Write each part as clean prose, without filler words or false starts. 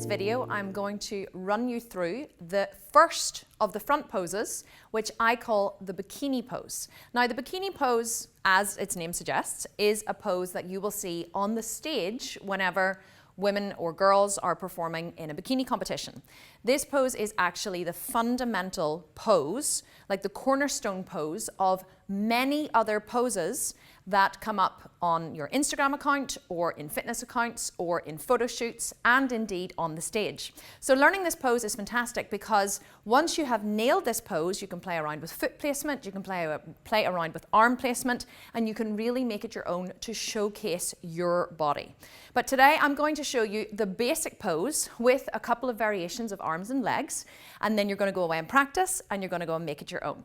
this video, I'm going to run you through the first of the front poses, which I call the bikini pose. Now, the bikini pose, as its name suggests, is a pose that you will see on the stage whenever women or girls are performing in a bikini competition. This pose is actually the fundamental pose, like the cornerstone pose of many other poses that come up on your Instagram account or in fitness accounts or in photo shoots and indeed on the stage. So learning this pose is fantastic because once you have nailed this pose, you can play around with foot placement, you can play around with arm placement, and you can really make it your own to showcase your body. But today I'm going to show you the basic pose with a couple of variations of arms and legs, and then you're going to go away and practice and you're going to go and make it your own.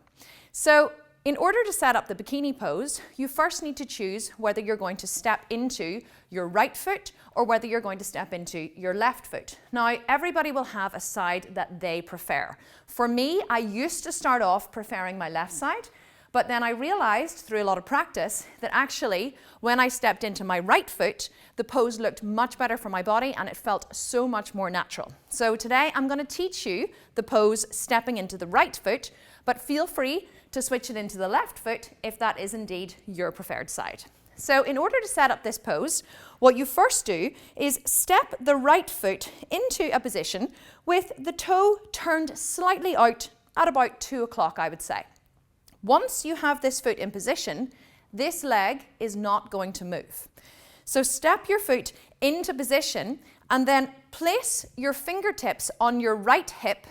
So in order to set up the bikini pose, you first need to choose whether you're going to step into your right foot or whether you're going to step into your left foot. Now, everybody will have a side that they prefer. For me, I used to start off preferring my left side, but then I realized through a lot of practice that actually when I stepped into my right foot, the pose looked much better for my body and it felt so much more natural. So today I'm going to teach you the pose stepping into the right foot, but feel free to switch it into the left foot if that is indeed your preferred side. So in order to set up this pose, what you first do is step the right foot into a position with the toe turned slightly out at about 2 o'clock, I would say. Once you have this foot in position, this leg is not going to move. So step your foot into position and then place your fingertips on your right hip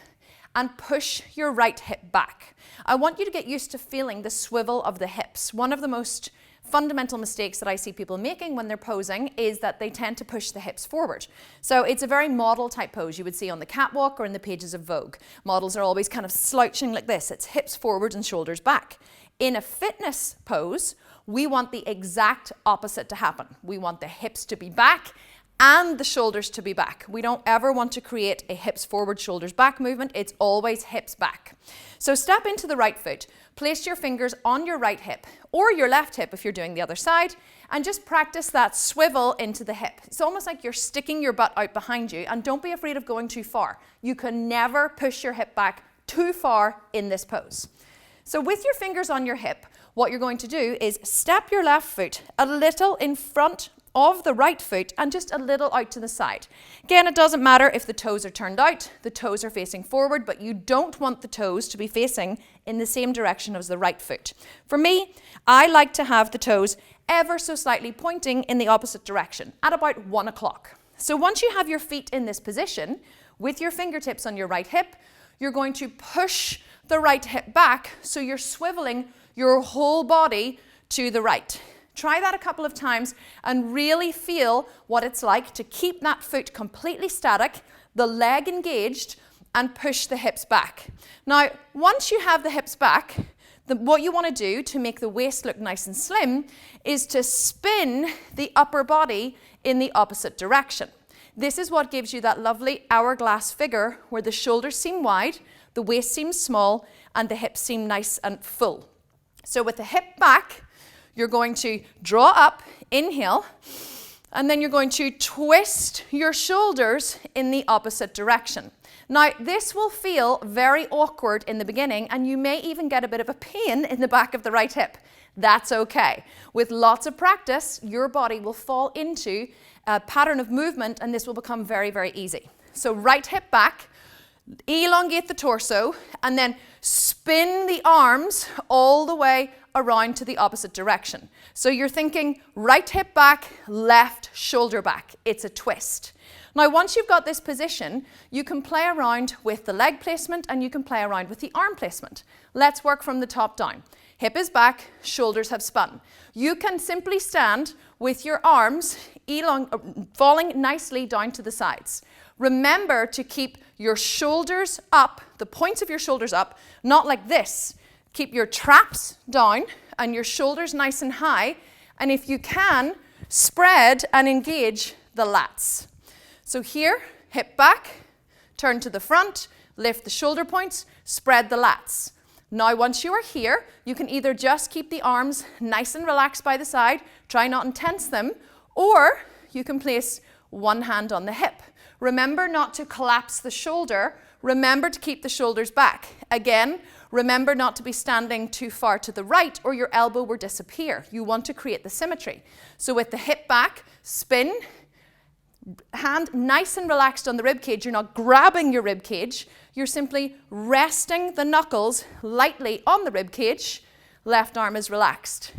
and push your right hip back. I want you to get used to feeling the swivel of the hips. One of the most fundamental mistakes that I see people making when they're posing is that they tend to push the hips forward. So it's a very model type pose you would see on the catwalk or in the pages of Vogue. Models are always kind of slouching like this. It's hips forward and shoulders back. In a fitness pose, we want the exact opposite to happen. We want the hips to be back and the shoulders to be back. We don't ever want to create a hips forward, shoulders back movement. It's always hips back. So step into the right foot, place your fingers on your right hip or your left hip if you're doing the other side, and just practice that swivel into the hip. It's almost like you're sticking your butt out behind you, and don't be afraid of going too far. You can never push your hip back too far in this pose. So with your fingers on your hip, what you're going to do is step your left foot a little in front of the right foot and just a little out to the side. Again, it doesn't matter if the toes are turned out, the toes are facing forward, but you don't want the toes to be facing in the same direction as the right foot. For me, I like to have the toes ever so slightly pointing in the opposite direction at about 1 o'clock. So once you have your feet in this position, with your fingertips on your right hip, you're going to push the right hip back so you're swiveling your whole body to the right. Try that a couple of times and really feel what it's like to keep that foot completely static, the leg engaged, and push the hips back. Now, once you have the hips back, what you want to do to make the waist look nice and slim is to spin the upper body in the opposite direction. This is what gives you that lovely hourglass figure where the shoulders seem wide, the waist seems small, and the hips seem nice and full. So with the hip back, you're going to draw up, inhale, and then you're going to twist your shoulders in the opposite direction. Now, this will feel very awkward in the beginning, and you may even get a bit of a pain in the back of the right hip. That's okay. With lots of practice, your body will fall into a pattern of movement, and this will become very, very easy. So right hip back, elongate the torso, and then spin the arms all the way around to the opposite direction. So you're thinking right hip back, left shoulder back. It's a twist. Now, once you've got this position, you can play around with the leg placement and you can play around with the arm placement. Let's work from the top down. Hip is back, shoulders have spun. You can simply stand with your arms falling nicely down to the sides. Remember to keep your shoulders up, the points of your shoulders up, not like this. Keep your traps down and your shoulders nice and high, and if you can, spread and engage the lats. So here, hip back, turn to the front, lift the shoulder points, spread the lats. Now once you are here, you can either just keep the arms nice and relaxed by the side, try not to tense them, or you can place one hand on the hip. remember not to collapse the shoulder. Remember to keep the shoulders back. Again, remember not to be standing too far to the right or your elbow will disappear. You want to create the symmetry. So with the hip back, spin, hand nice and relaxed on the rib cage. You're not grabbing your rib cage. You're simply resting the knuckles lightly on the rib cage. Left arm is relaxed.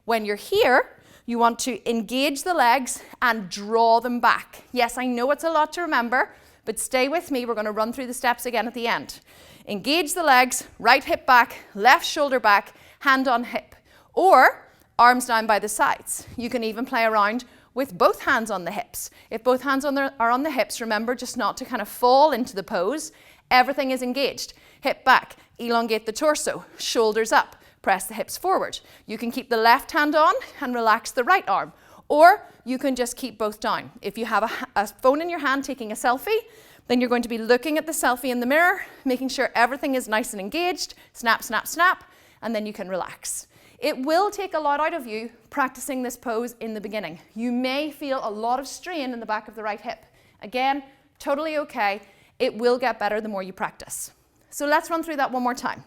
When you're here, you want to engage the legs and draw them back. Yes, I know it's a lot to remember, but stay with me. We're going to run through the steps again at the end. Engage the legs, right hip back, left shoulder back, hand on hip, or arms down by the sides. You can even play around with both hands on the hips. If both hands are on the hips, remember just not to kind of fall into the pose. Everything is engaged. Hip back, elongate the torso, shoulders up, press the hips forward. You can keep the left hand on and relax the right arm, or you can just keep both down. If you have a phone in your hand taking a selfie, then you're going to be looking at the selfie in the mirror, making sure everything is nice and engaged, snap, snap, snap, and then you can relax. It will take a lot out of you practicing this pose in the beginning. You may feel a lot of strain in the back of the right hip. Again, totally okay. It will get better the more you practice. So let's run through that one more time.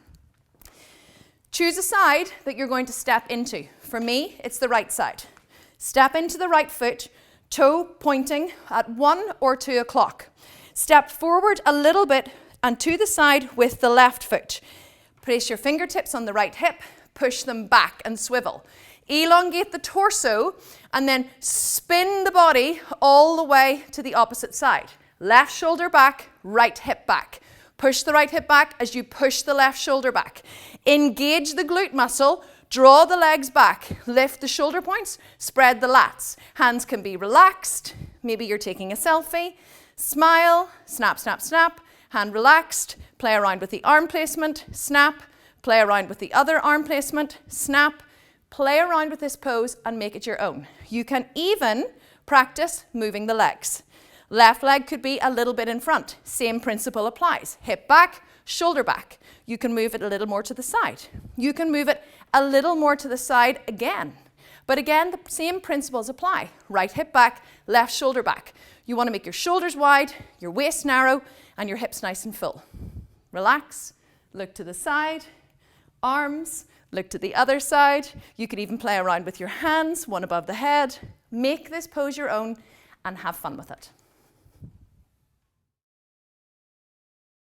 Choose a side that you're going to step into. For me, it's the right side. Step into the right foot, toe pointing at 1 or 2 o'clock. Step forward a little bit and to the side with the left foot. Place your fingertips on the right hip, push them back and swivel. Elongate the torso and then spin the body all the way to the opposite side. Left shoulder back, right hip back. Push the right hip back as you push the left shoulder back. Engage the glute muscle, draw the legs back, lift the shoulder points, spread the lats. Hands can be relaxed. Maybe you're taking a selfie. Smile, snap, snap, snap. Hand relaxed. Play around with the arm placement, snap. Play around with the other arm placement, snap. Play around with this pose and make it your own. You can even practice moving the legs. Left leg could be a little bit in front. Same principle applies. Hip back, shoulder back. You can move it a little more to the side. You can move it a little more to the side again. But again, the same principles apply. Right hip back, left shoulder back. You want to make your shoulders wide, your waist narrow, and your hips nice and full. Relax, look to the side. Arms, look to the other side. You could even play around with your hands, one above the head. Make this pose your own and have fun with it.